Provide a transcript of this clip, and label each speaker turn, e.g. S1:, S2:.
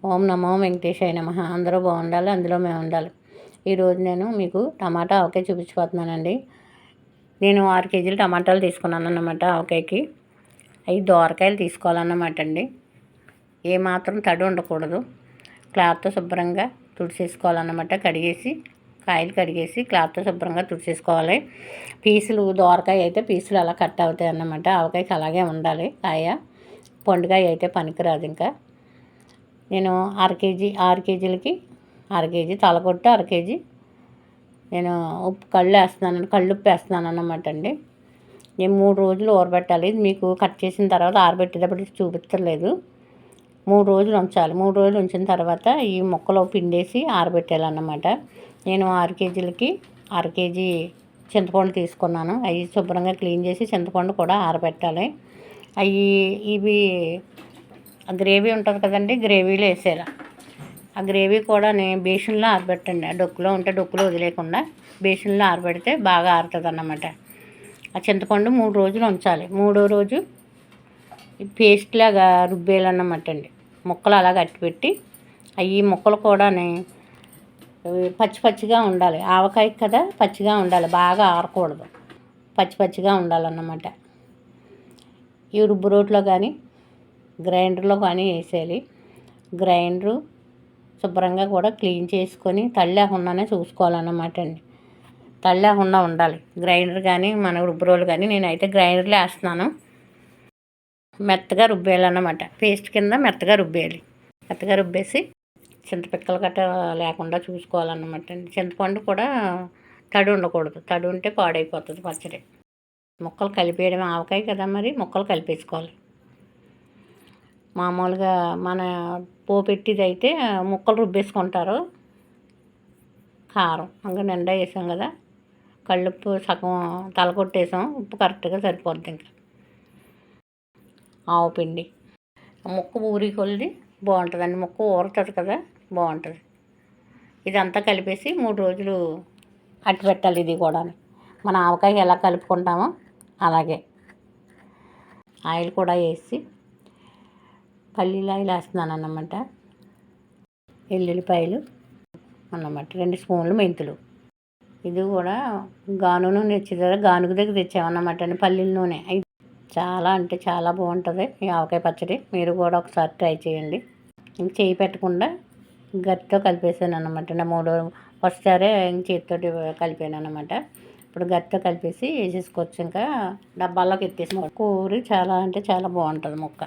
S1: ఓం నమో వెంకటేశాయ నమః. అందరూ బాగుండాలి, అందులో మేము ఉండాలి. ఈరోజు నేను మీకు టమాటా ఆవకాయ చూపించిపోతున్నానండి. నేను 6 కేజీలు టమాటాలు తీసుకున్నాను అన్నమాట. ఆవకాయకి 5 దోరకాయలు తీసుకోవాలన్నమాట అండి. ఏమాత్రం తడి ఉండకూడదు. క్లాత్తో శుభ్రంగా తుడిచేసుకోవాలన్నమాట. కాయలు కడిగేసి క్లాత్తో శుభ్రంగా తుడిచేసుకోవాలి. పీసులు దోరకాయ అయితే పీసులు అలా కట్ అవుతాయి అన్నమాట. ఆవకాయకి అలాగే ఉండాలి. పండుకాయ అయితే పనికిరాదు. ఇంకా నేను 6 కేజీలకి 1/2 కేజీ తలకొట్టు, 1/2 కేజీ నేను కళ్ళుప్పు వేస్తున్నాను అన్నమాట అండి. నేను 3 రోజులు ఊరబెట్టాలి. మీకు కట్ చేసిన తర్వాత ఆరబెట్టేటప్పుడు చూపించలేదు. 3 రోజులు ఉంచాలి. 3 రోజులు ఉంచిన తర్వాత ఈ ముక్కలో పిండేసి ఆరబెట్టాలన్నమాట. నేను 6 కేజీలకి 1/2 కేజీ చింతపండు తీసుకున్నాను. అవి శుభ్రంగా క్లీన్ చేసి చింతపండు కూడా ఆరబెట్టాలి. ఇవి గ్రేవీ ఉంటుంది కదండి, గ్రేవీలో వేసేలా. ఆ గ్రేవీ కూడా నేను బేషన్లో ఆరబెట్టండి. ఆ డొక్కులో ఉంటే డొక్కులో వదిలేకుండా బేషన్లో ఆరబెడితే బాగా ఆరుతుంది అన్నమాట. ఆ చింతపండు 3 రోజులు ఉంచాలి. 3వ రోజు పేస్ట్ లాగా రుబ్బేయాలన్నమాట అండి. ముక్కలు అలా కట్టిపెట్టి ఈ ముక్కలు కూడా పచ్చిగా ఉండాలి. ఆవకాయ కదా, పచ్చిగా ఉండాలి, బాగా ఆరకూడదు, పచ్చిగా ఉండాలన్నమాట. ఈ రుబ్బు రోట్లో కానీ గ్రైండర్లో కానీ వేసేయాలి. గ్రైండరు శుభ్రంగా కూడా క్లీన్ చేసుకొని తడి లేకుండానే చూసుకోవాలన్నమాట అండి. తడి లేకుండా ఉండాలి గ్రైండర్ కానీ మన రుబ్బు రోలు కానీ. నేనైతే గ్రైండర్లో వేస్తున్నాను. మెత్తగా రుబ్బేయాలన్నమాట. పేస్ట్ కింద మెత్తగా రుబ్బేయాలి. మెత్తగా రుబ్బేసి చింతపిక్కలు గట్రా లేకుండా చూసుకోవాలన్నమాట అండి. చింతపండు కూడా తడి ఉండకూడదు. తడి ఉంటే పాడైపోతుంది పచ్చడి. ముక్కలు కలిపేయడం, ఆవకాయ కదా మరి, ముక్కలు కలిపేసుకోవాలి. మామూలుగా మన పోపెట్టిది అయితే ముక్కలు రుబ్బేసుకుంటారు. కారం ఇంకా నిండా వేసాం కదా, కళ్ళుప్పు సగం తలకొట్టేసాం, ఉప్పు కరెక్ట్గా సరిపోద్ది. ఇంకా ఆవపిండి ముక్క ఊరి కొలిది బాగుంటుందండి. ముక్క ఊరుతుంది కదా, బాగుంటుంది. ఇదంతా కలిపేసి 3 రోజులు అట్టి పెట్టాలి. ఇది కూడా మన ఆవకాయ ఎలా కలుపుకుంటామో అలాగే ఆయిల్ కూడా వేసి పల్లీలు ఆయిల్ వేస్తున్నాను అన్నమాట. ఎల్లుల్లిపాయలు అన్నమాట. 2 స్పూన్లు మెంతులు. ఇది కూడా గాను నూనె గానుగ దగ్గర తెచ్చామన్నమాట అండి. పల్లీల నూనె. చాలా అంటే చాలా బాగుంటుంది ఈ ఆవకాయ పచ్చడి. మీరు కూడా ఒకసారి ట్రై చేయండి. ఇంక చేయి పెట్టకుండా గట్టితో కలిపేసాను అన్నమాట. ఫస్ట్ సారే చేతితోటి కలిపాను అన్నమాట. ఇప్పుడు గట్టితో కలిపేసి వేసేసుకోవచ్చు. ఇంకా డబ్బాల్లోకి ఎత్తేసి కూర చాలా అంటే చాలా బాగుంటుంది ముక్క.